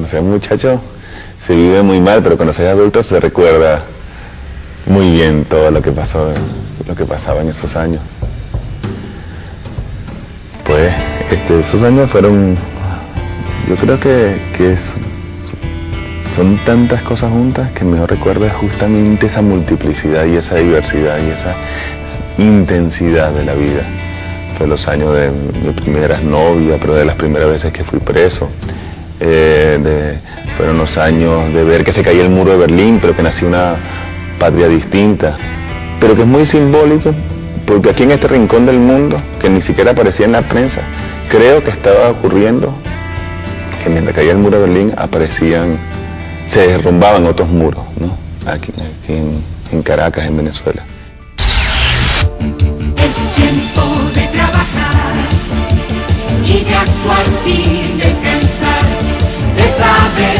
Cuando se es muchacho se vive muy mal, pero cuando se es adulto se recuerda muy bien todo lo que pasó, lo que pasaba en esos años. Pues esos años fueron, yo creo que son tantas cosas juntas que el mejor recuerdo es justamente esa multiplicidad y esa diversidad y esa intensidad de la vida. Fue los años de mi primera novia, pero de las primeras veces que fui preso. Fueron los años de ver que se caía el muro de Berlín, pero que nació una patria distinta. Pero que es muy simbólico, porque aquí en este rincón del mundo, que ni siquiera aparecía en la prensa, creo que estaba ocurriendo que mientras caía el muro de Berlín se derrumbaban otros muros, ¿no? Aquí en Caracas, en Venezuela. Es tiempo de trabajar y de actuar sin descansar, de saber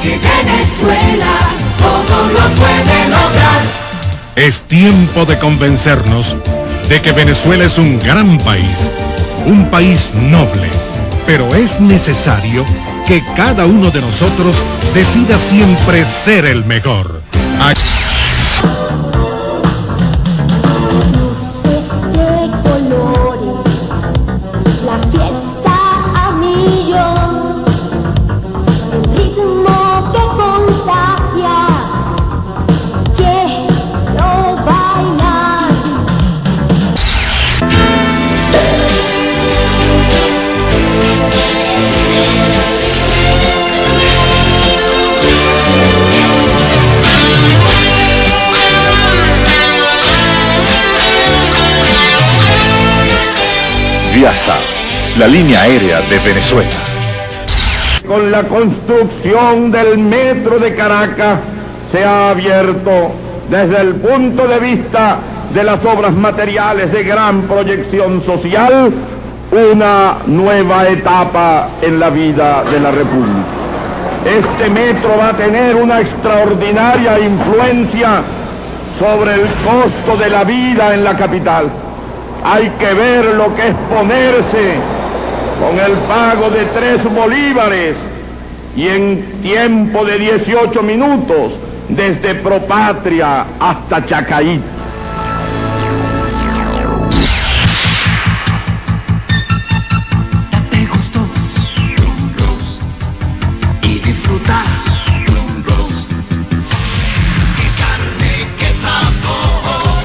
que Venezuela todo lo puede lograr. Es tiempo de convencernos de que Venezuela es un gran país noble, pero es necesario que cada uno de nosotros decida siempre ser el mejor. Viasa, la línea aérea de Venezuela. Con la construcción del metro de Caracas se ha abierto desde el punto de vista de las obras materiales de gran proyección social una nueva etapa en la vida de la República. Este metro va a tener una extraordinaria influencia sobre el costo de la vida en la capital. Hay que ver lo que es ponerse con el pago de 3 bolívares y en tiempo de 18 minutos desde Propatria hasta Chacaí. ¿Te gustó? Drum Rose. Y disfrutar. Drum Rose. ¡Qué carne, qué sabor!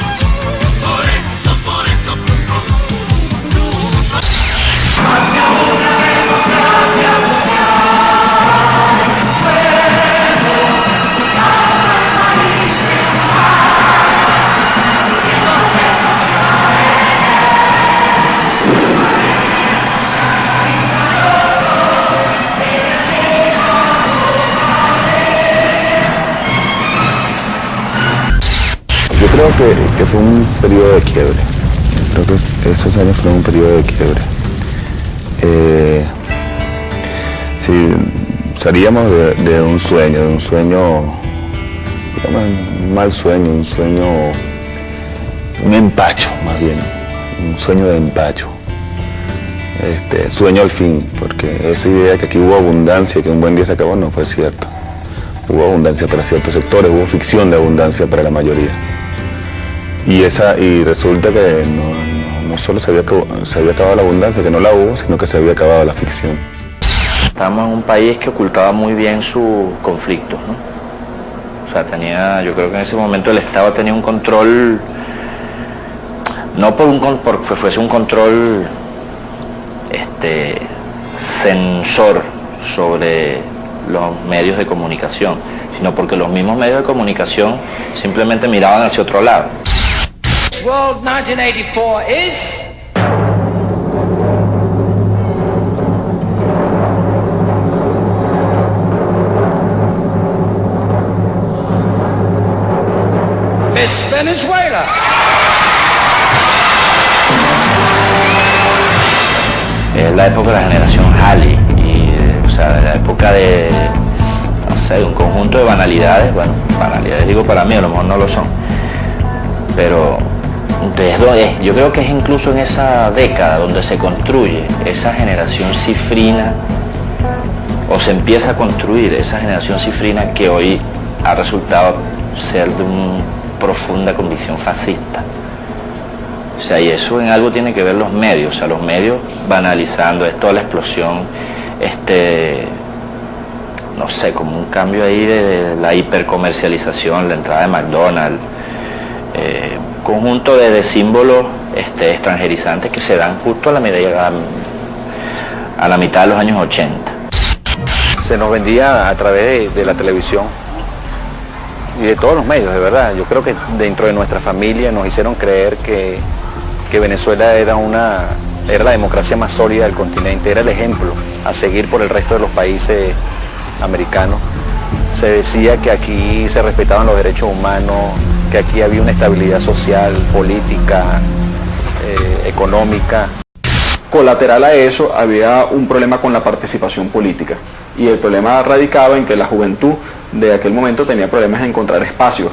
Por eso, Drum Rose. Drum Rose. Hacia una democracia mundial. Yo creo que fue un periodo de quiebre. Creo que esos años fueron un periodo de quiebre. Sí, salíamos de un sueño, digamos, un mal sueño, un empacho más bien, un sueño de empacho. Sueño al fin, porque esa idea que aquí hubo abundancia, que un buen día se acabó, no fue cierto. Hubo abundancia para ciertos sectores, hubo ficción de abundancia para la mayoría. Y resulta que no solo se había acabado la abundancia, que no la hubo, sino que se había acabado la ficción. Estamos en un país que ocultaba muy bien sus conflictos, ¿no? O sea, yo creo que en ese momento el Estado tenía un control, no porque fuese un control censor sobre los medios de comunicación, sino porque los mismos medios de comunicación simplemente miraban hacia otro lado. World 1984 is... Miss Venezuela. Es la época de la generación Halley, o sea, la época de, no sé, un conjunto de banalidades, bueno, banalidades digo para mí, a lo mejor no lo son, pero yo creo que es incluso en esa década donde se construye esa generación cifrina o se empieza a construir esa generación cifrina que hoy ha resultado ser de una profunda convicción fascista. O sea, y eso en algo tiene que ver los medios, o sea, los medios banalizando esto, la explosión, no sé, como un cambio ahí de la hipercomercialización, la entrada de McDonald's, conjunto de símbolos extranjerizantes que se dan justo a la mitad de los años 80. Se nos vendía a través de la televisión y de todos los medios, de verdad. Yo creo que dentro de nuestra familia nos hicieron creer que Venezuela era la democracia más sólida del continente, era el ejemplo a seguir por el resto de los países americanos. Se decía que aquí se respetaban los derechos humanos, que aquí había una estabilidad social, política, económica. Colateral a eso había un problema con la participación política, y el problema radicaba en que la juventud de aquel momento tenía problemas en encontrar espacios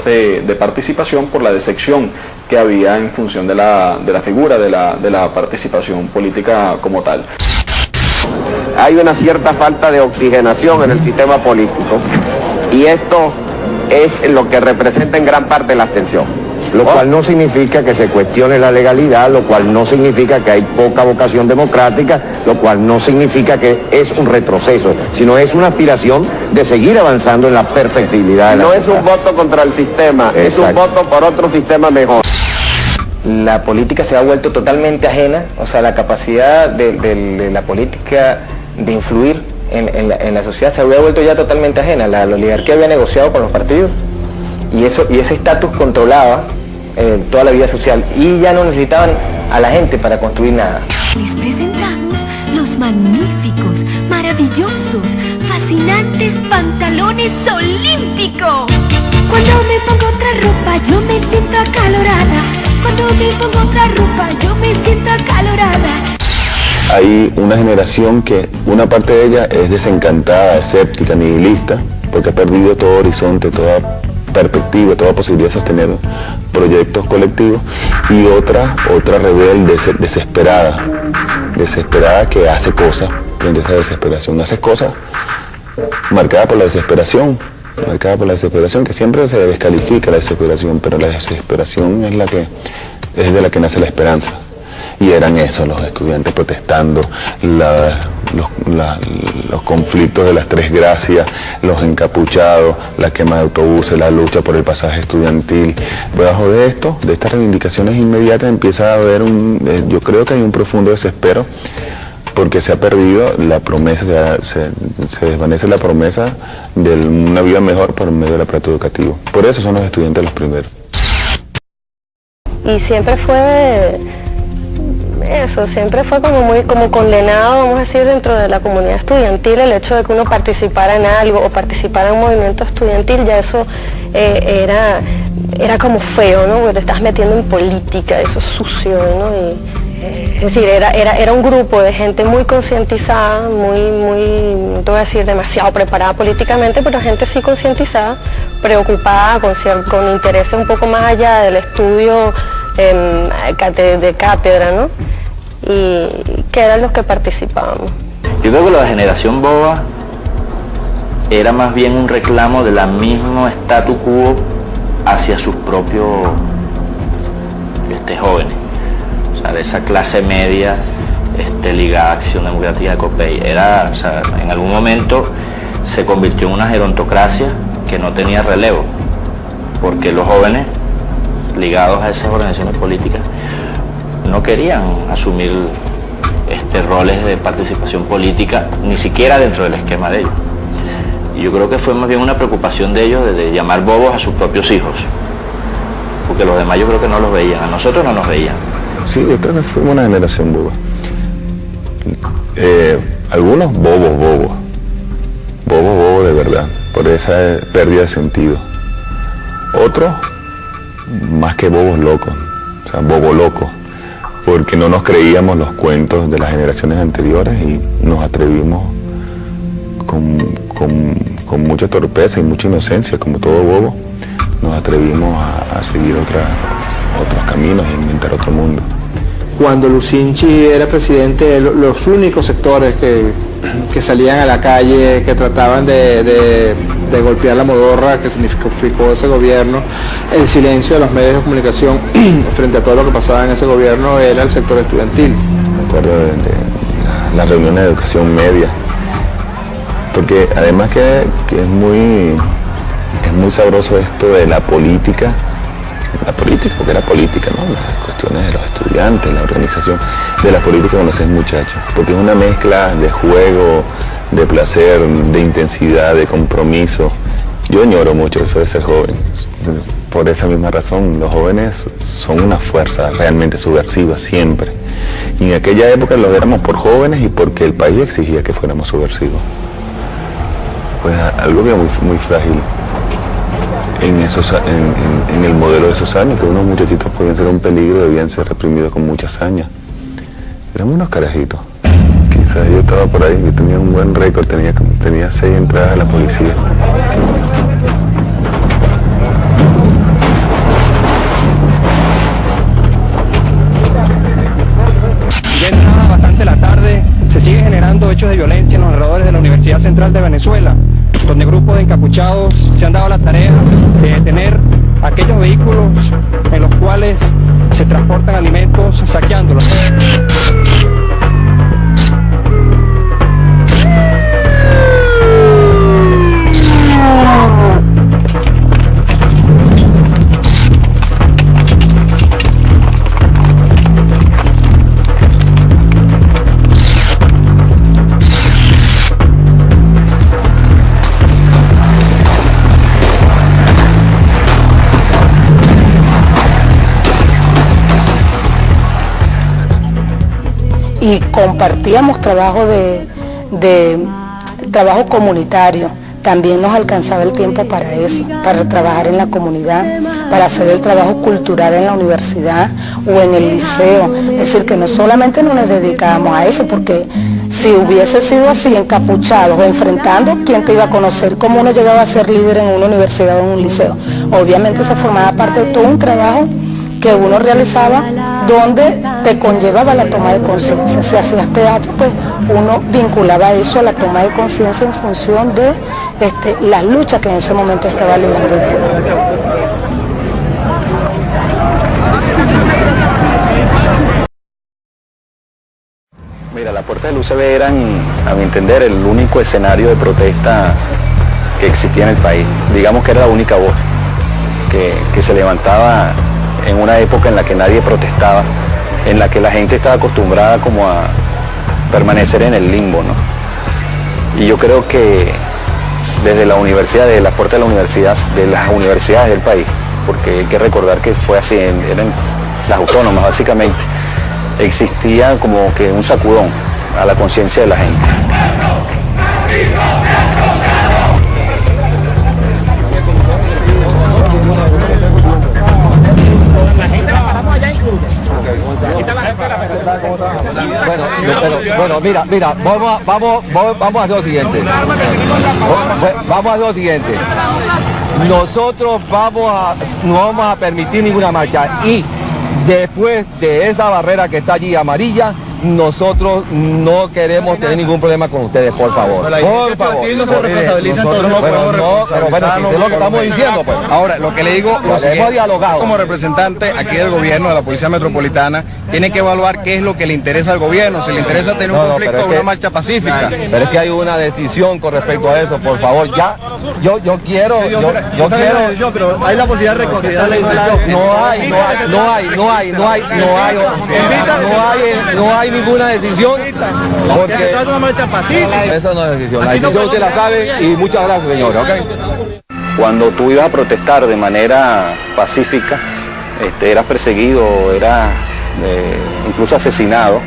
de participación por la decepción que había en función de la figura de la participación política como tal. Hay una cierta falta de oxigenación en el sistema político, y esto es lo que representa en gran parte la abstención. Lo cual no significa que se cuestione la legalidad, lo cual no significa que hay poca vocación democrática, lo cual no significa que es un retroceso, sino es una aspiración de seguir avanzando en la perfectibilidad de la democracia. No es un voto contra el sistema, exacto, es un voto por otro sistema mejor. La política se ha vuelto totalmente ajena, o sea, la capacidad de la política de influir en la sociedad se había vuelto ya totalmente ajena. La oligarquía había negociado con los partidos y ese estatus controlaba toda la vida social, y ya no necesitaban a la gente para construir nada. Les presentamos los magníficos, maravillosos, fascinantes pantalones olímpicos. Cuando me pongo otra ropa yo me siento acalorada. Cuando me pongo otra ropa yo me siento acalorada. Hay una generación que una parte de ella es desencantada, escéptica, nihilista, porque ha perdido todo horizonte, toda perspectiva, toda posibilidad de sostener proyectos colectivos, y otra rebelde, desesperada que hace cosas frente a esa desesperación, hace cosas marcada por la desesperación, que siempre se descalifica la desesperación, pero la desesperación es de la que nace la esperanza. Y eran esos los estudiantes protestando, los conflictos de las Tres Gracias, los encapuchados, la quema de autobuses, la lucha por el pasaje estudiantil. Debajo de estas reivindicaciones inmediatas empieza a haber yo creo que hay un profundo desespero, porque se ha perdido la promesa, se desvanece la promesa de una vida mejor por medio del aparato educativo. Por eso son los estudiantes los primeros. Y siempre fue como condenado, vamos a decir, dentro de la comunidad estudiantil, el hecho de que uno participara en algo o participara en un movimiento estudiantil, ya eso era como feo, ¿no? Porque te estás metiendo en política, eso es sucio, ¿no? Es decir, era un grupo de gente muy concientizada, no te voy a decir demasiado preparada políticamente, pero gente sí concientizada, preocupada, con intereses un poco más allá del estudio de cátedra, ¿no? Y que eran los que participábamos. Yo creo que la generación boba era más bien un reclamo de la misma statu quo hacia sus propios jóvenes, o sea, de esa clase media ligada a Acción Democrática de Copey. O sea, en algún momento se convirtió en una gerontocracia que no tenía relevo, porque los jóvenes ligados a esas organizaciones políticas no querían asumir roles de participación política, ni siquiera dentro del esquema de ellos. Y yo creo que fue más bien una preocupación de ellos de llamar bobos a sus propios hijos, porque los demás yo creo que no los veían, a nosotros no nos veían. Sí, yo creo que fuimos una generación boba. Algunos bobos de verdad, por esa pérdida de sentido. Otros más que bobos locos, o sea, bobo loco, porque no nos creíamos los cuentos de las generaciones anteriores y nos atrevimos con mucha torpeza y mucha inocencia, como todo bobo, nos atrevimos a seguir otros caminos e inventar otro mundo. Cuando Lucinchi era presidente, los únicos sectores que que salían a la calle, que trataban de golpear la modorra que significó ese gobierno. El silencio de los medios de comunicación frente a todo lo que pasaba en ese gobierno era el sector estudiantil. Me acuerdo de las reuniones de educación media, porque además que es muy sabroso esto de la política, porque era política, ¿no? Las cuestiones de los estudiantes, la organización de la política con los muchachos, porque es una mezcla de juego, de placer, de intensidad, de compromiso. Yo añoro mucho eso de ser joven. Por esa misma razón, los jóvenes son una fuerza realmente subversiva siempre. Y en aquella época lo éramos por jóvenes y porque el país exigía que fuéramos subversivos. Pues algo que muy, muy frágil en el modelo de esos años, que unos muchachitos podían ser un peligro, debían ser reprimidos con mucha hazaña. Éramos unos carajitos. Quizás yo estaba por ahí, yo tenía un buen récord, tenía 6 entradas a la policía. Ya entrada bastante la tarde, se siguen generando hechos de violencia en los alrededores de la Universidad Central de Venezuela, donde grupos de encapuchados se han dado la tarea de detener aquellos vehículos en los cuales se transportan alimentos, saqueándolos. Y compartíamos trabajo trabajo comunitario. También nos alcanzaba el tiempo para eso, para trabajar en la comunidad, para hacer el trabajo cultural en la universidad o en el liceo. Es decir, que no solamente nos dedicábamos a eso, porque si hubiese sido así, encapuchados o enfrentando, ¿quién te iba a conocer? ¿Cómo uno llegaba a ser líder en una universidad o en un liceo? Obviamente se formaba parte de todo un trabajo que uno realizaba donde te conllevaba la toma de conciencia. Si hacías teatro, pues uno vinculaba eso a la toma de conciencia en función de las luchas que en ese momento estaba librando el pueblo. Mira, las puertas del UCB eran, a mi entender, el único escenario de protesta que existía en el país. Digamos que era la única voz que se levantaba en una época en la que nadie protestaba, en la que la gente estaba acostumbrada como a permanecer en el limbo, ¿no? Y yo creo que desde la universidad, desde las puertas de las universidades del país, porque hay que recordar que fue así, eran las autónomas básicamente, existía como que un sacudón a la conciencia de la gente. Bueno, mira, vamos a hacer lo siguiente. Vamos a hacer lo siguiente. Nosotros no vamos a permitir ninguna marcha, y después de esa barrera que está allí amarilla, nosotros no queremos tener ningún problema con ustedes, por favor. Por favor. No se responsabilizan, nosotros no podemos responsabilizar. Eso es lo que estamos diciendo, pues. Ahora, lo que le digo, hemos dialogado. Como representante aquí del gobierno, de la Policía Metropolitana, tiene que evaluar qué es lo que le interesa al gobierno, si le interesa tener un conflicto o una marcha pacífica. Pero es que hay una decisión con respecto a eso, por favor, ya. Yo quiero. Pero hay la posibilidad de reconsiderar la decisión. No hay ninguna decisión, porque una marcha pacífica. Esa no es decisión. La decisión usted la sabe, y muchas gracias, señora. ¿Okay? Cuando tú ibas a protestar de manera pacífica, eras perseguido, eras incluso asesinado.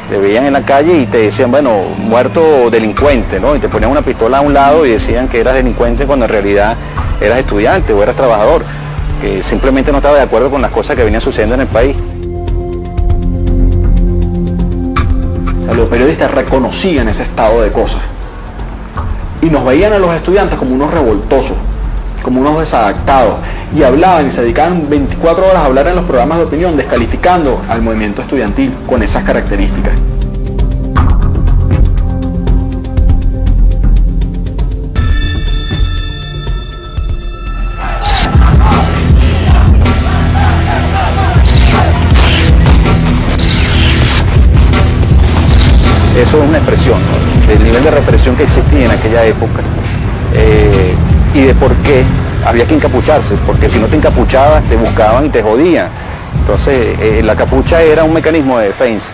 Te veían en la calle y te decían, bueno, muerto delincuente, ¿no? Y te ponían una pistola a un lado y decían que eras delincuente cuando en realidad eras estudiante o eras trabajador, que simplemente no estaba de acuerdo con las cosas que venían sucediendo en el país. Los periodistas reconocían ese estado de cosas y nos veían a los estudiantes como unos revoltosos, como unos desadaptados, y hablaban y se dedicaban 24 horas a hablar en los programas de opinión, descalificando al movimiento estudiantil con esas características. Eso es una expresión, ¿no?, del nivel de represión que existía en aquella época y de por qué había que encapucharse, porque si no te encapuchabas te buscaban y te jodían. Entonces la capucha era un mecanismo de defensa.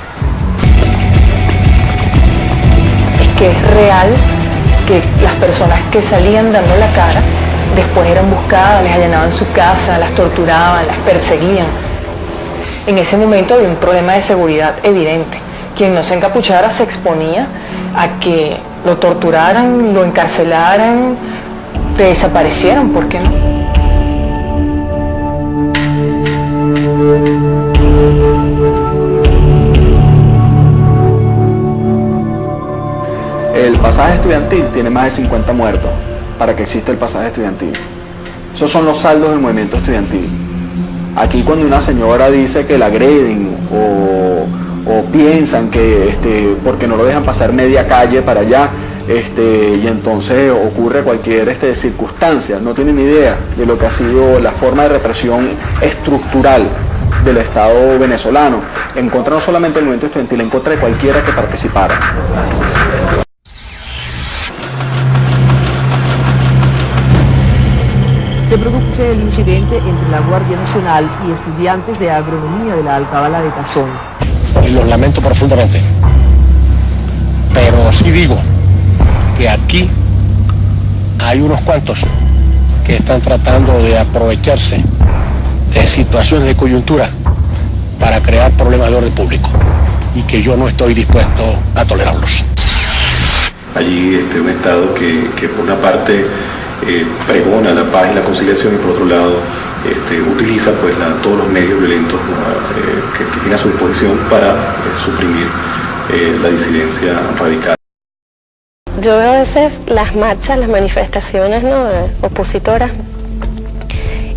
Es que es real que las personas que salían dando la cara después eran buscadas, les allanaban su casa, las torturaban, las perseguían. En ese momento había un problema de seguridad evidente. Quien no se encapuchara se exponía a que lo torturaran, lo encarcelaran, te desaparecieran, ¿por qué no? El pasaje estudiantil tiene más de 50 muertos para que exista el pasaje estudiantil. Esos son los saldos del movimiento estudiantil. Aquí cuando una señora dice que la agreden o piensan que porque no lo dejan pasar media calle para allá, y entonces ocurre cualquier circunstancia, no tienen idea de lo que ha sido la forma de represión estructural del Estado venezolano, en contra no solamente del movimiento estudiantil, en contra de cualquiera que participara. Se produce el incidente entre la Guardia Nacional y estudiantes de agronomía de la Alcabala de Tazón. Lo lamento profundamente, pero sí digo que aquí hay unos cuantos que están tratando de aprovecharse de situaciones de coyuntura para crear problemas de orden público y que yo no estoy dispuesto a tolerarlos. Allí un Estado que por una parte pregona la paz y la conciliación y por otro lado utiliza todos los medios violentos que tiene a su disposición para suprimir la disidencia radical. Yo veo a veces las marchas, las manifestaciones, ¿no?, opositoras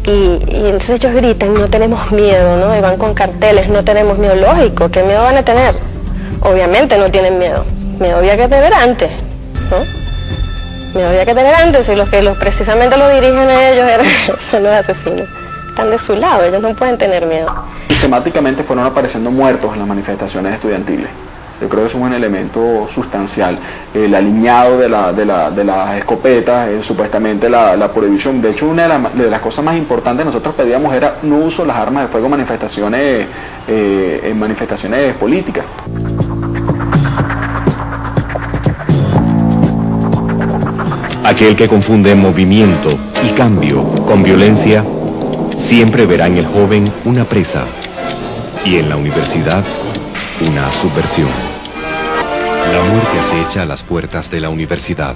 y entonces ellos gritan, no tenemos miedo, ¿no?, y van con carteles, no tenemos miedo. Lógico, ¿qué miedo van a tener? Obviamente no tienen miedo. Miedo había que tener antes, ¿no? Miedo había que tener antes, y los que precisamente lo dirigen a ellos son los asesinos. Están de su lado, ellos no pueden tener miedo. Sistemáticamente fueron apareciendo muertos en las manifestaciones estudiantiles. Yo creo que eso es un elemento sustancial. El aliñado de las escopetas, supuestamente la prohibición. De hecho, una de las cosas más importantes que nosotros pedíamos era no uso de las armas de fuego en manifestaciones políticas. Aquel que confunde movimiento y cambio con violencia, siempre verá en el joven una presa y en la universidad una subversión. La muerte acecha a las puertas de la universidad.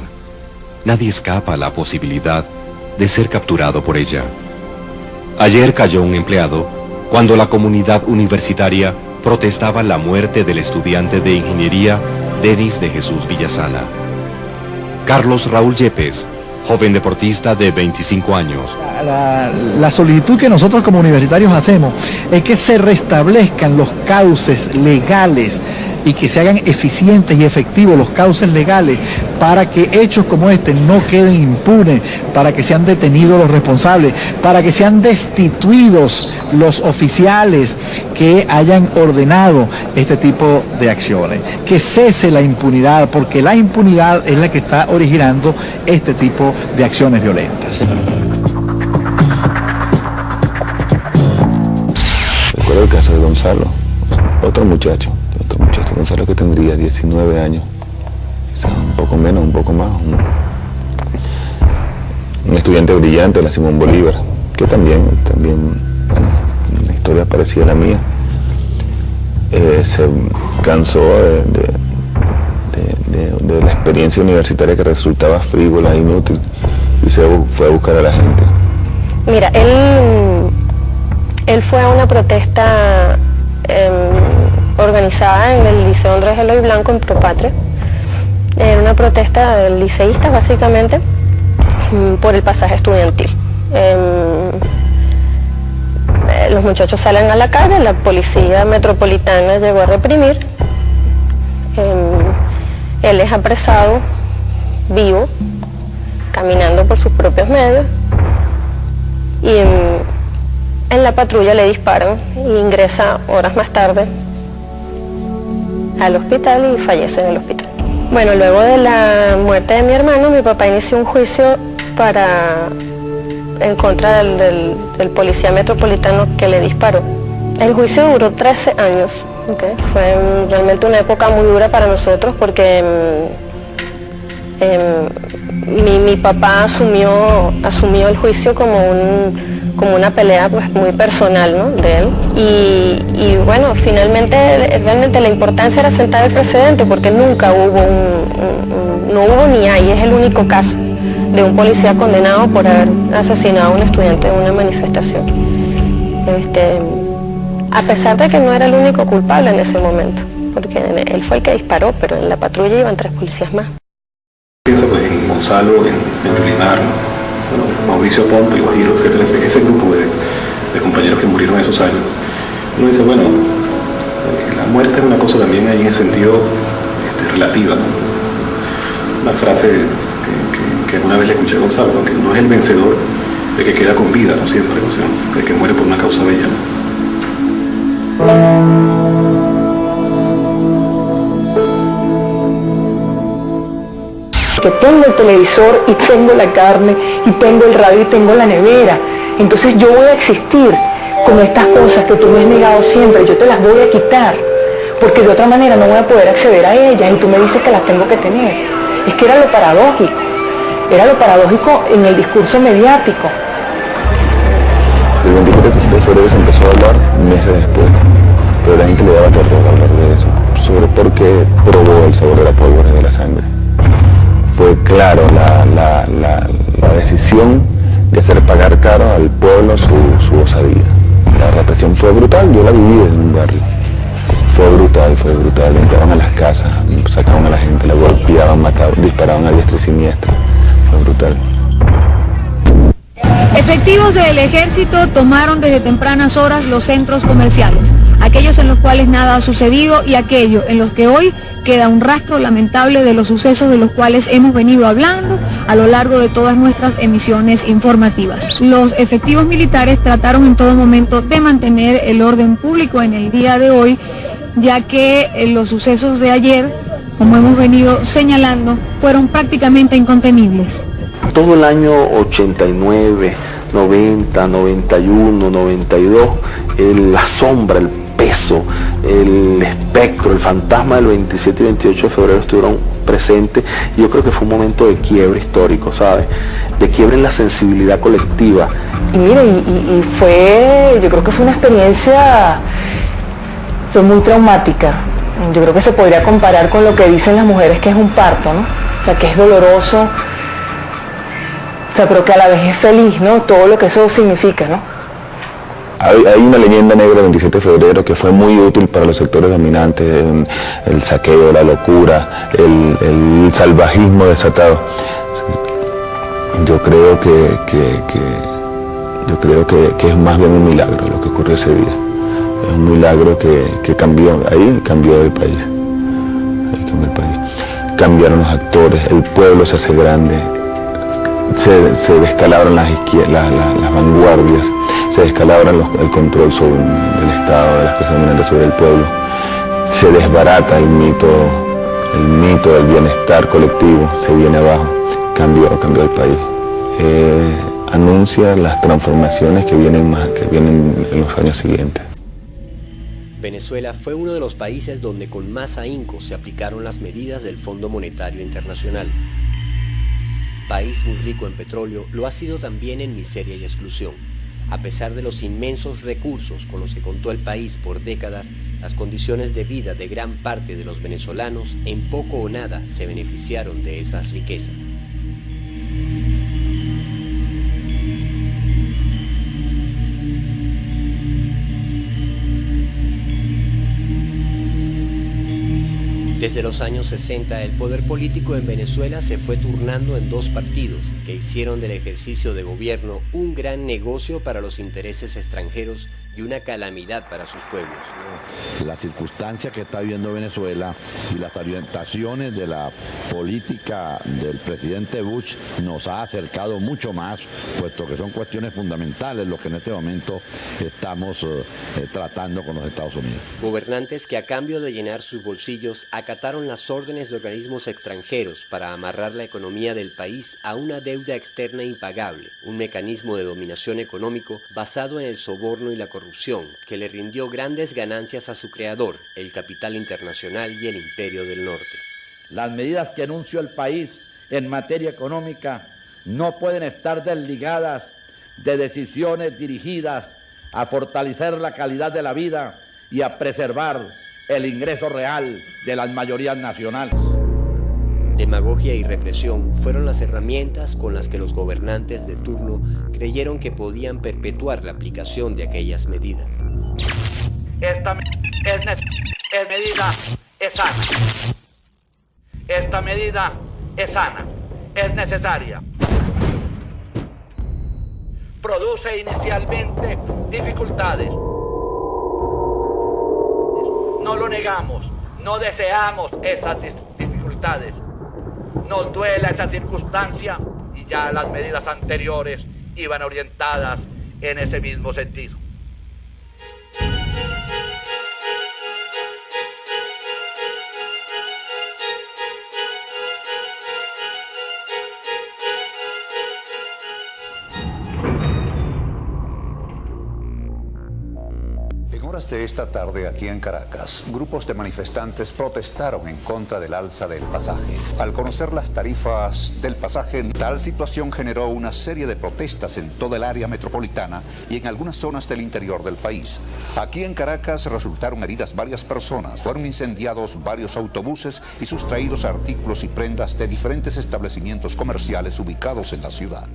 Nadie escapa a la posibilidad de ser capturado por ella. Ayer cayó un empleado cuando la comunidad universitaria protestaba la muerte del estudiante de ingeniería Denis de Jesús Villasana. Carlos Raúl Yepes, joven deportista de 25 años. La solicitud que nosotros como universitarios hacemos es que se restablezcan los cauces legales y que se hagan eficientes y efectivos los cauces legales para que hechos como este no queden impunes, para que sean detenidos los responsables, para que sean destituidos los oficiales que hayan ordenado este tipo de acciones, que cese la impunidad, porque la impunidad es la que está originando este tipo de acciones violentas. Recuerdo el caso de Gonzalo, otro muchacho, Gonzalo, que tendría 19 años, quizás un poco menos, un poco más, un estudiante brillante de la Simón Bolívar, que también bueno, una historia parecida a la mía, se cansó de la experiencia universitaria que resultaba frívola e inútil y se fue a buscar a la gente. Mira, él fue a una protesta organizada en el Liceo Andrés Eloy Blanco en Propatria. Era una protesta de liceístas básicamente por el pasaje estudiantil. Los muchachos salen a la calle, la policía metropolitana llegó a reprimir. Él es apresado vivo, caminando por sus propios medios, y en la patrulla le disparan y ingresa horas más tarde al hospital y fallece en el hospital. Bueno, luego de la muerte de mi hermano, mi papá inició un juicio en contra del policía metropolitano que le disparó. El juicio duró 13 años. Okay. Fue realmente una época muy dura para nosotros porque mi papá asumió el juicio como una pelea pues muy personal, ¿no?, de él. Y bueno, finalmente realmente la importancia era sentar el precedente porque nunca hubo no hubo ni hay, es el único caso de un policía condenado por haber asesinado a un estudiante en una manifestación. A pesar de que no era el único culpable en ese momento, porque él fue el que disparó, pero en la patrulla iban 3 policías más. Piensa pues en Gonzalo, en Yulimar, bueno, Mauricio Ponte, el Guajiro, etcétera, ese grupo de compañeros que murieron esos años. Uno dice, bueno, la muerte es una cosa también ahí en el sentido relativa, ¿no? Una frase que una vez le escuché a Gonzalo, ¿no?, que no es el vencedor el que queda con vida, no siempre, o sea, el que muere por una causa bella, ¿no? Que tengo el televisor y tengo la carne y tengo el radio y tengo la nevera, entonces yo voy a existir con estas cosas que tú me has negado siempre, yo te las voy a quitar porque de otra manera no voy a poder acceder a ellas y tú me dices que las tengo que tener. Es que era lo paradójico en el discurso mediático. El 27 de febrero se empezó a hablar meses después, pero la gente le daba terror hablar de eso, sobre por qué probó el sabor de la pólvora y de la sangre. Fue claro la decisión de hacer pagar caro al pueblo su osadía. La represión fue brutal, yo la viví desde un barrio. Fue brutal, entraban a las casas, sacaban a la gente, la golpeaban, mataban, disparaban a diestra y siniestra. Fue brutal. Efectivos del ejército tomaron desde tempranas horas los centros comerciales, aquellos en los cuales nada ha sucedido y aquellos en los que hoy queda un rastro lamentable de los sucesos de los cuales hemos venido hablando a lo largo de todas nuestras emisiones informativas. Los efectivos militares trataron en todo momento de mantener el orden público en el día de hoy, ya que los sucesos de ayer, como hemos venido señalando, fueron prácticamente incontenibles. Todo el año 89, 90, 91, 92, la sombra, el peso, el espectro, el fantasma del 27 y 28 de febrero estuvieron presentes y yo creo que fue un momento de quiebre histórico, ¿sabes? De quiebre en la sensibilidad colectiva. Y mira, yo creo que fue una experiencia muy traumática. Yo creo que se podría comparar con lo que dicen las mujeres que es un parto, ¿no? O sea, que es doloroso, o sea, pero que a la vez es feliz, ¿no? Todo lo que eso significa, ¿no? Hay una leyenda negra del 27 de febrero que fue muy útil para los sectores dominantes, el saqueo, la locura, el salvajismo desatado. Yo creo que es más bien un milagro lo que ocurrió ese día. Es un milagro que cambió el país. Ahí cambió el país. Cambiaron los actores, el pueblo se hace grande, se descalabran las vanguardias, se descalabran el control del Estado, de las cosas dominantes sobre el pueblo, se desbarata el mito del bienestar colectivo, se viene abajo, cambió el país. Anuncia las transformaciones que vienen en los años siguientes. Venezuela fue uno de los países donde con más ahínco se aplicaron las medidas del Fondo Monetario Internacional. País muy rico en petróleo, lo ha sido también en miseria y exclusión. A pesar de los inmensos recursos con los que contó el país por décadas, las condiciones de vida de gran parte de los venezolanos en poco o nada se beneficiaron de esas riquezas. Desde los años 60, el poder político en Venezuela se fue turnando en dos partidos que hicieron del ejercicio de gobierno un gran negocio para los intereses extranjeros y una calamidad para sus pueblos. La circunstancia que está viviendo Venezuela y las orientaciones de la política del presidente Bush nos ha acercado mucho más, puesto que son cuestiones fundamentales lo que en este momento estamos tratando con los Estados Unidos. Gobernantes que a cambio de llenar sus bolsillos acataron las órdenes de organismos extranjeros para amarrar la economía del país a una deuda externa impagable, un mecanismo de dominación económico basado en el soborno y la corrupción que le rindió grandes ganancias a su creador, el capital internacional y el imperio del norte. Las medidas que anunció el país en materia económica no pueden estar desligadas de decisiones dirigidas a fortalecer la calidad de la vida y a preservar el ingreso real de las mayorías nacionales. Demagogia y represión fueron las herramientas con las que los gobernantes de turno creyeron que podían perpetuar la aplicación de aquellas medidas. Esta medida es sana. Esta medida es sana, es necesaria. Produce inicialmente dificultades. No lo negamos, no deseamos esas dificultades. Nos duele esa circunstancia y ya las medidas anteriores iban orientadas en ese mismo sentido. De esta tarde aquí en Caracas, grupos de manifestantes protestaron en contra del alza del pasaje. Al conocer las tarifas del pasaje, tal situación generó una serie de protestas en toda el área metropolitana y en algunas zonas del interior del país. Aquí en Caracas resultaron heridas varias personas, fueron incendiados varios autobuses y sustraídos artículos y prendas de diferentes establecimientos comerciales ubicados en la ciudad.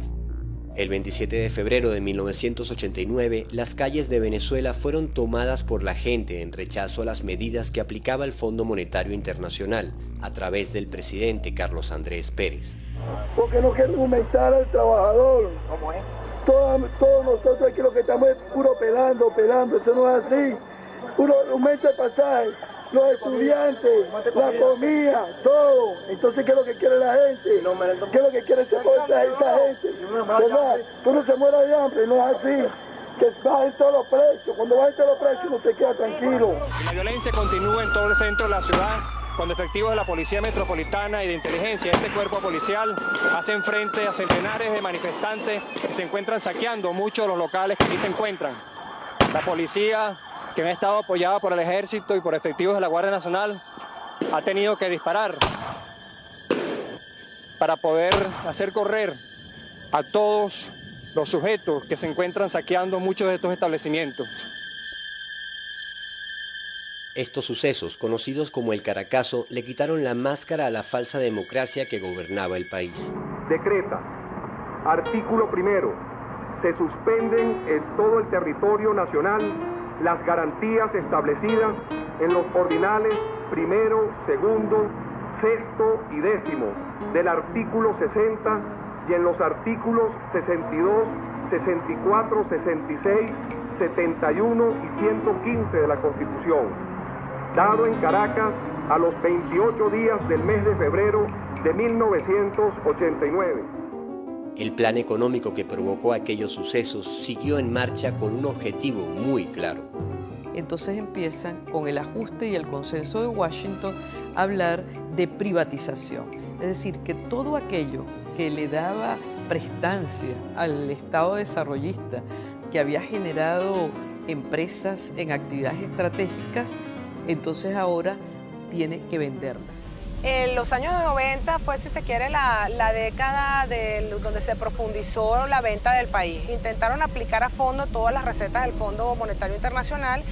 El 27 de febrero de 1989, las calles de Venezuela fueron tomadas por la gente en rechazo a las medidas que aplicaba el Fondo Monetario Internacional a través del presidente Carlos Andrés Pérez. Porque no quieren aumentar al trabajador. ¿Cómo es? Todos nosotros aquí lo que estamos es puro pelando, eso no es así. Puro aumenta el pasaje, los estudiantes, la comida, todo. Entonces, ¿qué es lo que quiere la gente? ¿Qué es lo que quiere esa gente? ¿Verdad? Que uno se muera de hambre, no es así. Que bajen todos los precios. Cuando bajen todos los precios, uno se queda tranquilo. La violencia continúa en todo el centro de la ciudad, cuando efectivos de la Policía Metropolitana y de Inteligencia, este cuerpo policial, hacen frente a centenares de manifestantes que se encuentran saqueando muchos de los locales que aquí se encuentran. La policía, que ha estado apoyada por el Ejército y por efectivos de la Guardia Nacional, ha tenido que disparar para poder hacer correr a todos los sujetos que se encuentran saqueando muchos de estos establecimientos. Estos sucesos, conocidos como el Caracazo, le quitaron la máscara a la falsa democracia que gobernaba el país. Decreta, artículo 1, se suspenden en todo el territorio nacional las garantías establecidas en los ordinales 1, 2, 6 y 10 del artículo 60 y en los artículos 62, 64, 66, 71 y 115 de la Constitución, dado en Caracas a los 28 días del mes de febrero de 1989. El plan económico que provocó aquellos sucesos siguió en marcha con un objetivo muy claro. Entonces empiezan con el ajuste y el consenso de Washington a hablar de privatización. Es decir, que todo aquello que le daba prestancia al Estado desarrollista, que había generado empresas en actividades estratégicas, entonces ahora tiene que venderla. En los años 90 fue, si se quiere, la década donde se profundizó la venta del país. Intentaron aplicar a fondo todas las recetas del Fondo Monetario Internacional,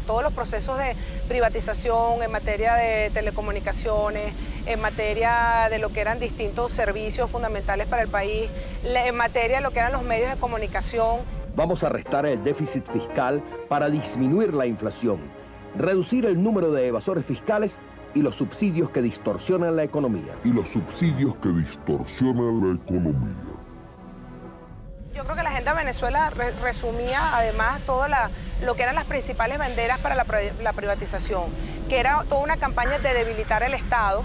todos los procesos de privatización en materia de telecomunicaciones, en materia de lo que eran distintos servicios fundamentales para el país, en materia de lo que eran los medios de comunicación. Vamos a restar el déficit fiscal para disminuir la inflación, reducir el número de evasores fiscales y los subsidios que distorsionan la economía. Yo creo que la Agenda Venezuela resumía además todo lo que eran las principales banderas para la privatización, que era toda una campaña de debilitar el Estado,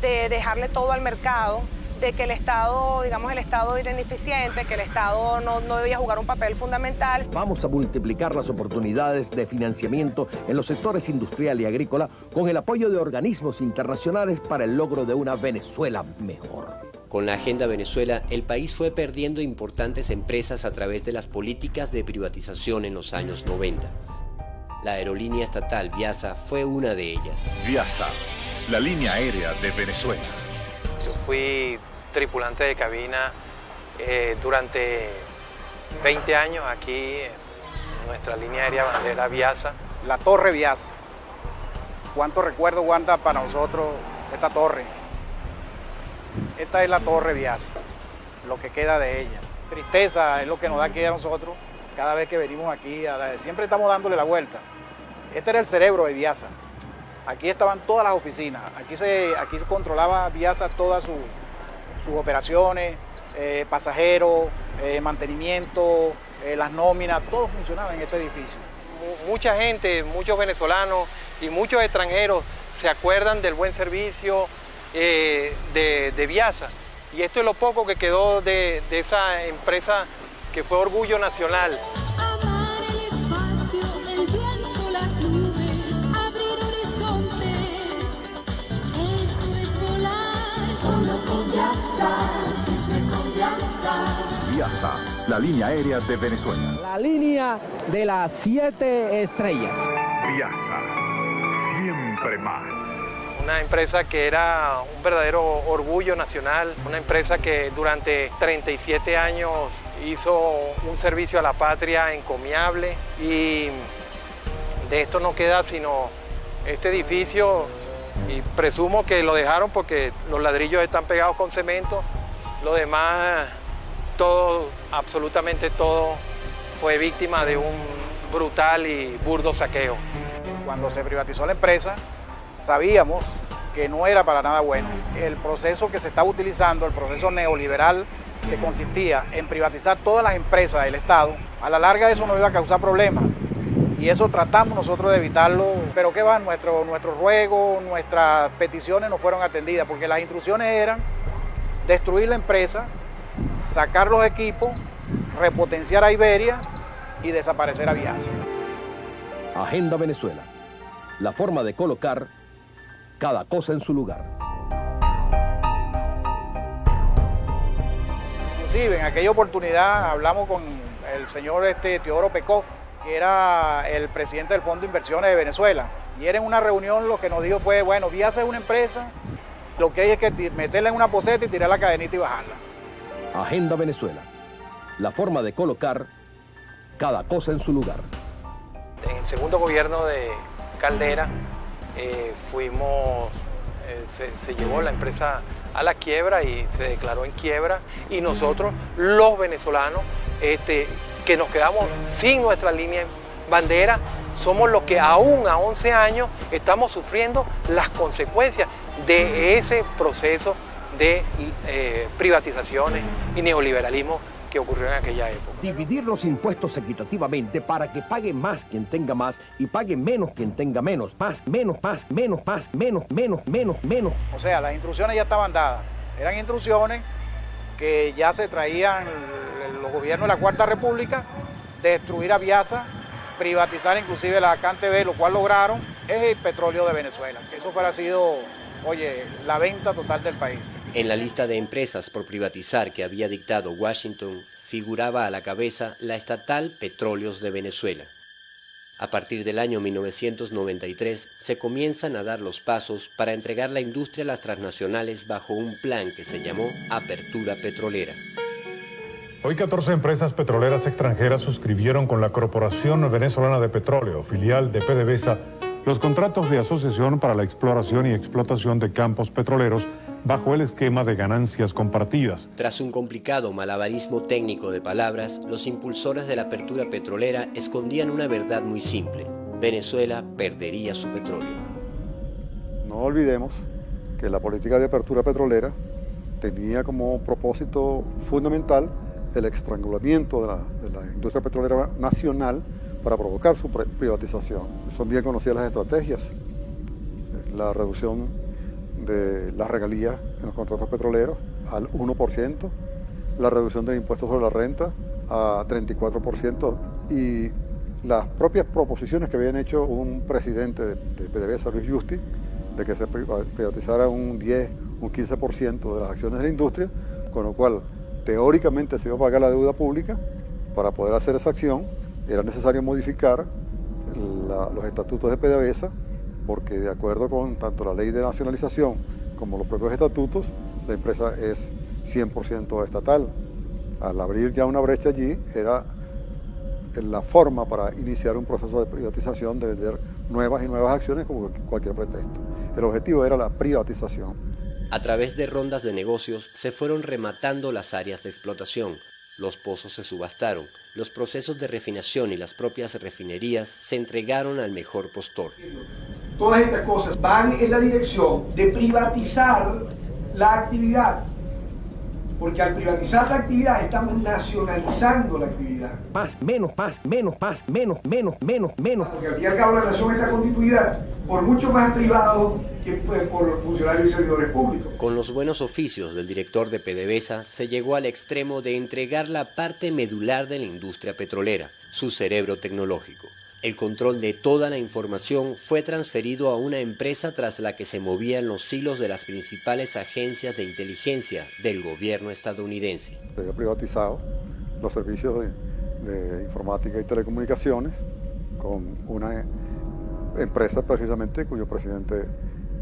de dejarle todo al mercado, de que el Estado, digamos, el Estado era ineficiente, que el Estado no debía jugar un papel fundamental. Vamos a multiplicar las oportunidades de financiamiento en los sectores industrial y agrícola con el apoyo de organismos internacionales para el logro de una Venezuela mejor. Con la Agenda Venezuela, el país fue perdiendo importantes empresas a través de las políticas de privatización en los años 90. La aerolínea estatal Viasa fue una de ellas. Viasa, la línea aérea de Venezuela. Yo fui tripulante de cabina durante 20 años aquí en nuestra línea aérea bandera Viasa. La Torre Viasa. ¿Cuánto recuerdo guarda para nosotros esta torre? Esta es la Torre Viasa, lo que queda de ella. Tristeza es lo que nos da aquí a nosotros cada vez que venimos aquí. Siempre estamos dándole la vuelta. Este era el cerebro de Viasa. Aquí estaban todas las oficinas. Aquí se controlaba Viasa todas sus operaciones, pasajeros, mantenimiento, las nóminas, todo funcionaba en este edificio. Mucha gente, muchos venezolanos y muchos extranjeros se acuerdan del buen servicio de Viasa. Y esto es lo poco que quedó de esa empresa que fue orgullo nacional. Viasa, la línea aérea de Venezuela. La línea de las 7 estrellas. Viasa, siempre más. Una empresa que era un verdadero orgullo nacional, una empresa que durante 37 años hizo un servicio a la patria encomiable, y de esto no queda sino este edificio, y presumo que lo dejaron porque los ladrillos están pegados con cemento. Lo demás, todo, absolutamente todo, fue víctima de un brutal y burdo saqueo. Cuando se privatizó la empresa, sabíamos que no era para nada bueno. El proceso que se estaba utilizando, el proceso neoliberal, que consistía en privatizar todas las empresas del Estado, a la larga eso nos iba a causar problemas. Y eso tratamos nosotros de evitarlo, pero ¿qué va? Nuestros ruegos, nuestras peticiones no fueron atendidas, porque las instrucciones eran destruir la empresa, sacar los equipos, repotenciar a Iberia y desaparecer a Viasa. Agenda Venezuela, la forma de colocar cada cosa en su lugar. Inclusive en aquella oportunidad hablamos con el señor Teodoro Pekov, que era el presidente del Fondo de Inversiones de Venezuela, y era en una reunión lo que nos dijo fue, bueno, Viasa es una empresa, lo que hay es que meterla en una poceta y tirar la cadenita y bajarla. Agenda Venezuela, la forma de colocar cada cosa en su lugar. En el segundo gobierno de Caldera se llevó la empresa a la quiebra y se declaró en quiebra, y nosotros, los venezolanos, que nos quedamos sin nuestra línea bandera, somos los que aún a 11 años estamos sufriendo las consecuencias de ese proceso de privatizaciones y neoliberalismo que ocurrió en aquella época. Dividir los impuestos equitativamente para que pague más quien tenga más y pague menos quien tenga menos. Más, menos, más, menos, más, menos, menos, menos, menos. O sea, las instrucciones ya estaban dadas. Eran instrucciones que ya se traían los gobiernos de la Cuarta República, destruir a Viasa, privatizar inclusive la CanTV, lo cual lograron, es el petróleo de Venezuela. Eso hubiera sido, la venta total del país. En la lista de empresas por privatizar que había dictado Washington figuraba a la cabeza la estatal Petróleos de Venezuela. A partir del año 1993 se comienzan a dar los pasos para entregar la industria a las transnacionales bajo un plan que se llamó Apertura Petrolera. Hoy 14 empresas petroleras extranjeras suscribieron con la Corporación Venezolana de Petróleo, filial de PDVSA, los contratos de asociación para la exploración y explotación de campos petroleros bajo el esquema de ganancias compartidas. Tras un complicado malabarismo técnico de palabras, los impulsores de la apertura petrolera escondían una verdad muy simple: Venezuela perdería su petróleo. No olvidemos que la política de apertura petrolera tenía como propósito fundamental el estrangulamiento de la industria petrolera nacional para provocar su privatización. Son bien conocidas las estrategias, la reducción de las regalías en los contratos petroleros al 1%, la reducción del impuesto sobre la renta a 34% y las propias proposiciones que habían hecho un presidente de PDVSA, Luis Justi, de que se privatizara un 10, un 15% de las acciones de la industria, con lo cual teóricamente se iba a pagar la deuda pública. Para poder hacer esa acción era necesario modificar los estatutos de PDVSA, porque de acuerdo con tanto la ley de nacionalización como los propios estatutos, la empresa es 100% estatal. Al abrir ya una brecha allí, era la forma para iniciar un proceso de privatización, de vender nuevas y nuevas acciones como cualquier pretexto. El objetivo era la privatización. A través de rondas de negocios se fueron rematando las áreas de explotación. Los pozos se subastaron, los procesos de refinación y las propias refinerías se entregaron al mejor postor. Todas estas cosas van en la dirección de privatizar la actividad, porque al privatizar la actividad estamos nacionalizando la actividad. Más, menos, menos. Porque al fin y al cabo la nación está constituida por mucho más privados que por los funcionarios y servidores públicos. Con los buenos oficios del director de PDVSA se llegó al extremo de entregar la parte medular de la industria petrolera, su cerebro tecnológico. El control de toda la información fue transferido a una empresa tras la que se movían los hilos de las principales agencias de inteligencia del gobierno estadounidense. Se había privatizado los servicios de informática y telecomunicaciones con una empresa precisamente cuyo presidente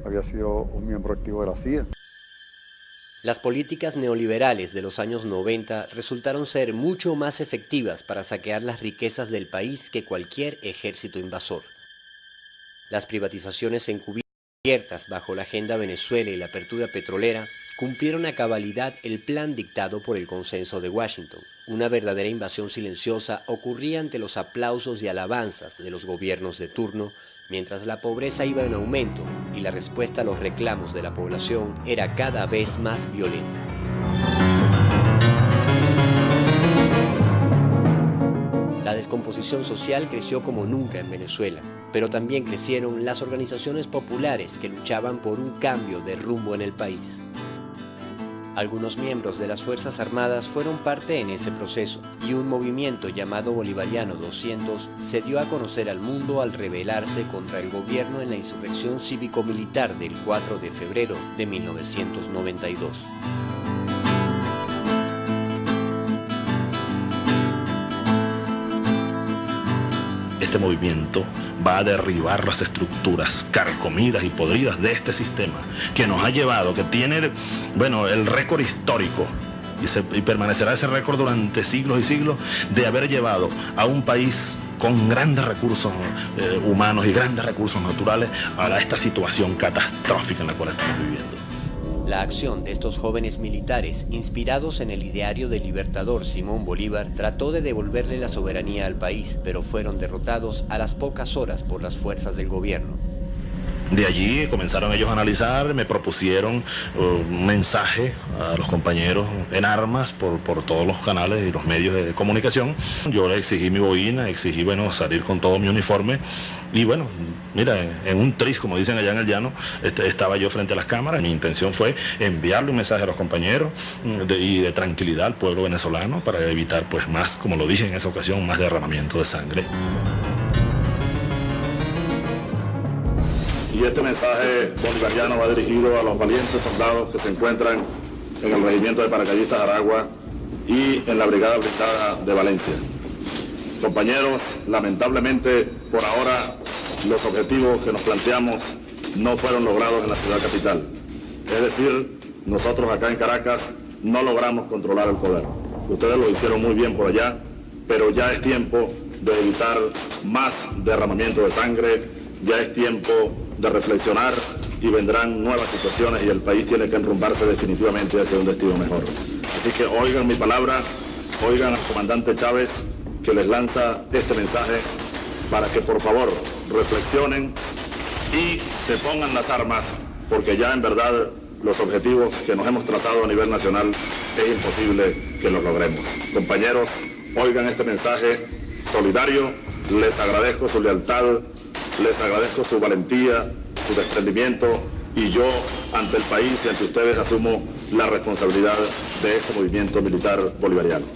había sido un miembro activo de la CIA. Las políticas neoliberales de los años 90 resultaron ser mucho más efectivas para saquear las riquezas del país que cualquier ejército invasor. Las privatizaciones encubiertas bajo la Agenda Venezuela y la apertura petrolera cumplieron a cabalidad el plan dictado por el Consenso de Washington. Una verdadera invasión silenciosa ocurría ante los aplausos y alabanzas de los gobiernos de turno, mientras la pobreza iba en aumento y la respuesta a los reclamos de la población era cada vez más violenta. La descomposición social creció como nunca en Venezuela, pero también crecieron las organizaciones populares que luchaban por un cambio de rumbo en el país. Algunos miembros de las Fuerzas Armadas fueron parte en ese proceso y un movimiento llamado Bolivariano 200 se dio a conocer al mundo al rebelarse contra el gobierno en la insurrección cívico-militar del 4 de febrero de 1992. Este movimiento va a derribar las estructuras carcomidas y podridas de este sistema que nos ha llevado, que tiene, bueno, el récord histórico y permanecerá ese récord durante siglos y siglos de haber llevado a un país con grandes recursos humanos y grandes recursos naturales a esta situación catastrófica en la cual estamos viviendo. La acción de estos jóvenes militares, inspirados en el ideario del libertador Simón Bolívar, trató de devolverle la soberanía al país, pero fueron derrotados a las pocas horas por las fuerzas del gobierno. De allí comenzaron ellos a analizar, me propusieron un mensaje a los compañeros en armas por todos los canales y los medios de comunicación. Yo le exigí mi boina, exigí, bueno, salir con todo mi uniforme y bueno, mira, en un tris, como dicen allá en el llano, estaba yo frente a las cámaras. Mi intención fue enviarle un mensaje a los compañeros y de tranquilidad al pueblo venezolano para evitar, pues, más, como lo dije en esa ocasión, más derramamiento de sangre. Y este mensaje bolivariano va dirigido a los valientes soldados que se encuentran en el regimiento de paracaidistas Aragua y en la brigada blindada de Valencia. Compañeros, lamentablemente por ahora los objetivos que nos planteamos no fueron logrados en la ciudad capital. Es decir, nosotros acá en Caracas no logramos controlar el poder. Ustedes lo hicieron muy bien por allá, pero ya es tiempo de evitar más derramamiento de sangre, ya es tiempo de reflexionar y vendrán nuevas situaciones y el país tiene que enrumbarse definitivamente hacia un destino mejor. Así que oigan mi palabra, oigan al comandante Chávez que les lanza este mensaje para que por favor reflexionen y se pongan las armas, porque ya en verdad los objetivos que nos hemos trazado a nivel nacional es imposible que lo logremos. Compañeros, oigan este mensaje solidario, les agradezco su lealtad, les agradezco su valentía, su desprendimiento, y yo ante el país y ante ustedes asumo la responsabilidad de este movimiento militar bolivariano.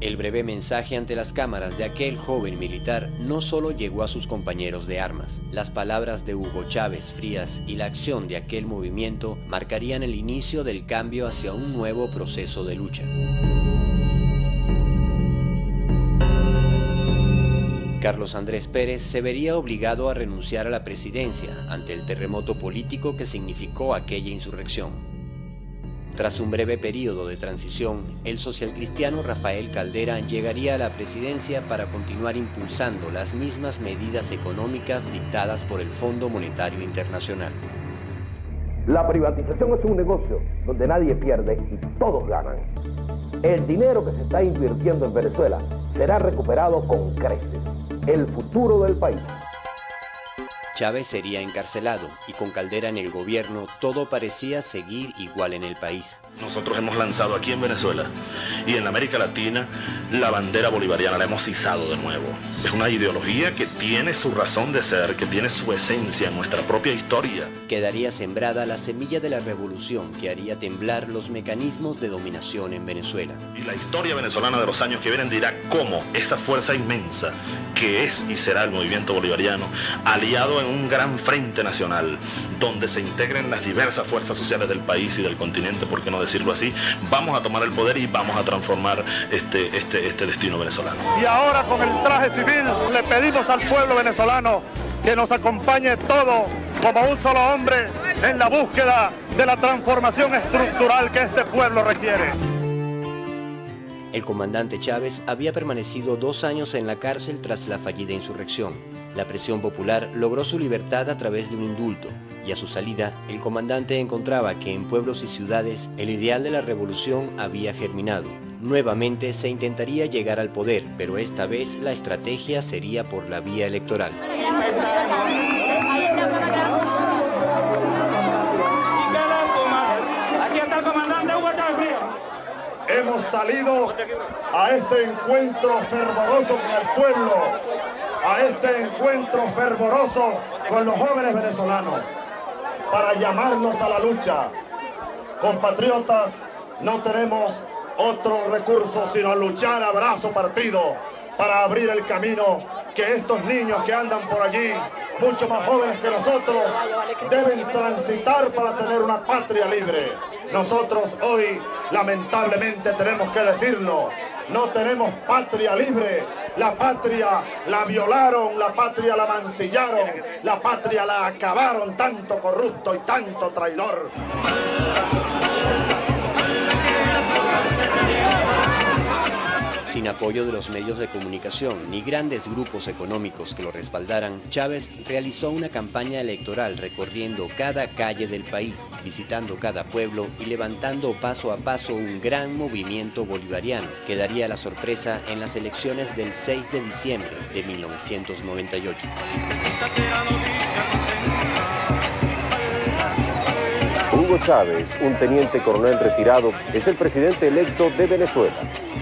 El breve mensaje ante las cámaras de aquel joven militar no solo llegó a sus compañeros de armas. Las palabras de Hugo Chávez Frías y la acción de aquel movimiento marcarían el inicio del cambio hacia un nuevo proceso de lucha. Carlos Andrés Pérez se vería obligado a renunciar a la presidencia ante el terremoto político que significó aquella insurrección. Tras un breve periodo de transición, el socialcristiano Rafael Caldera llegaría a la presidencia para continuar impulsando las mismas medidas económicas dictadas por el Fondo Monetario Internacional. La privatización es un negocio donde nadie pierde y todos ganan. El dinero que se está invirtiendo en Venezuela será recuperado con creces. El futuro del país. Chávez sería encarcelado y con Caldera en el gobierno todo parecía seguir igual en el país. Nosotros hemos lanzado aquí en Venezuela y en América Latina la bandera bolivariana, la hemos izado de nuevo. Es una ideología que tiene su razón de ser, que tiene su esencia en nuestra propia historia. Quedaría sembrada la semilla de la revolución que haría temblar los mecanismos de dominación en Venezuela. Y la historia venezolana de los años que vienen dirá cómo esa fuerza inmensa que es y será el movimiento bolivariano, aliado en un gran frente nacional, donde se integren las diversas fuerzas sociales del país y del continente, por qué no decirlo así, vamos a tomar el poder y vamos a transformar este destino venezolano. Y ahora con el traje civil le pedimos al pueblo venezolano que nos acompañe todo como un solo hombre en la búsqueda de la transformación estructural que este pueblo requiere. El comandante Chávez había permanecido 2 años en la cárcel tras la fallida insurrección. La presión popular logró su libertad a través de un indulto, y a su salida, el comandante encontraba que en pueblos y ciudades el ideal de la revolución había germinado. Nuevamente se intentaría llegar al poder, pero esta vez la estrategia sería por la vía electoral. Hemos salido a este encuentro fervoroso con el pueblo, a este encuentro fervoroso con los jóvenes venezolanos, para llamarnos a la lucha. Compatriotas, no tenemos otro recurso sino luchar a brazo partido para abrir el camino que estos niños que andan por allí, mucho más jóvenes que nosotros, deben transitar para tener una patria libre. Nosotros hoy, lamentablemente, tenemos que decirlo, no tenemos patria libre. La patria la violaron, la patria la mancillaron, la patria la acabaron tanto corrupto y tanto traidor. Sin apoyo de los medios de comunicación ni grandes grupos económicos que lo respaldaran, Chávez realizó una campaña electoral recorriendo cada calle del país, visitando cada pueblo y levantando paso a paso un gran movimiento bolivariano que daría la sorpresa en las elecciones del 6 de diciembre de 1998. Hugo Chávez, un teniente coronel retirado, es el presidente electo de Venezuela.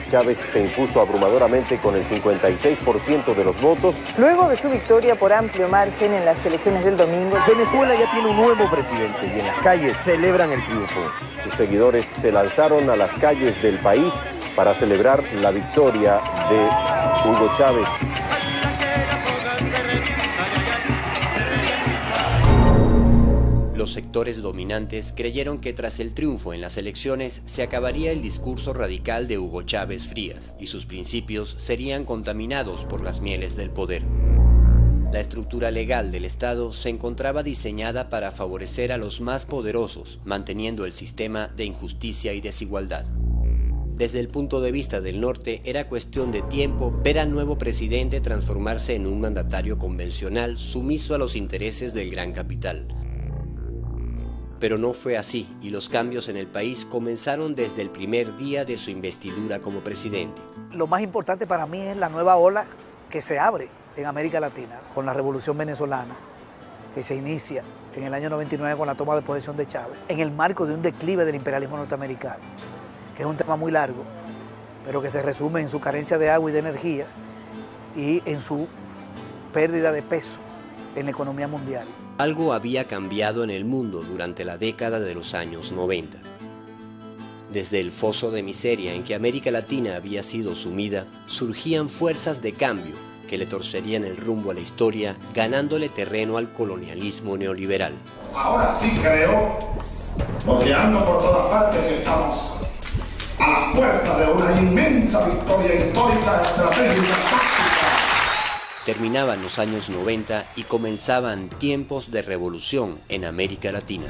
Chávez se impuso abrumadoramente con el 56% de los votos. Luego de su victoria por amplio margen en las elecciones del domingo, Venezuela ya tiene un nuevo presidente y en las calles celebran el triunfo. Sus seguidores se lanzaron a las calles del país para celebrar la victoria de Hugo Chávez. Los sectores dominantes creyeron que tras el triunfo en las elecciones se acabaría el discurso radical de Hugo Chávez Frías y sus principios serían contaminados por las mieles del poder. La estructura legal del Estado se encontraba diseñada para favorecer a los más poderosos, manteniendo el sistema de injusticia y desigualdad. Desde el punto de vista del norte, era cuestión de tiempo ver al nuevo presidente transformarse en un mandatario convencional sumiso a los intereses del gran capital. Pero no fue así, y los cambios en el país comenzaron desde el primer día de su investidura como presidente. Lo más importante para mí es la nueva ola que se abre en América Latina con la Revolución Venezolana, que se inicia en el año 99 con la toma de posesión de Chávez, en el marco de un declive del imperialismo norteamericano, que es un tema muy largo, pero que se resume en su carencia de agua y de energía y en su pérdida de peso en la economía mundial. Algo había cambiado en el mundo durante la década de los años 90. Desde el foso de miseria en que América Latina había sido sumida, surgían fuerzas de cambio que le torcerían el rumbo a la historia, ganándole terreno al colonialismo neoliberal. Ahora sí creo, porque ando por todas partes, que estamos a las puertas de una inmensa victoria histórica, estratégica, táctica. Terminaban los años 90 y comenzaban tiempos de revolución en América Latina.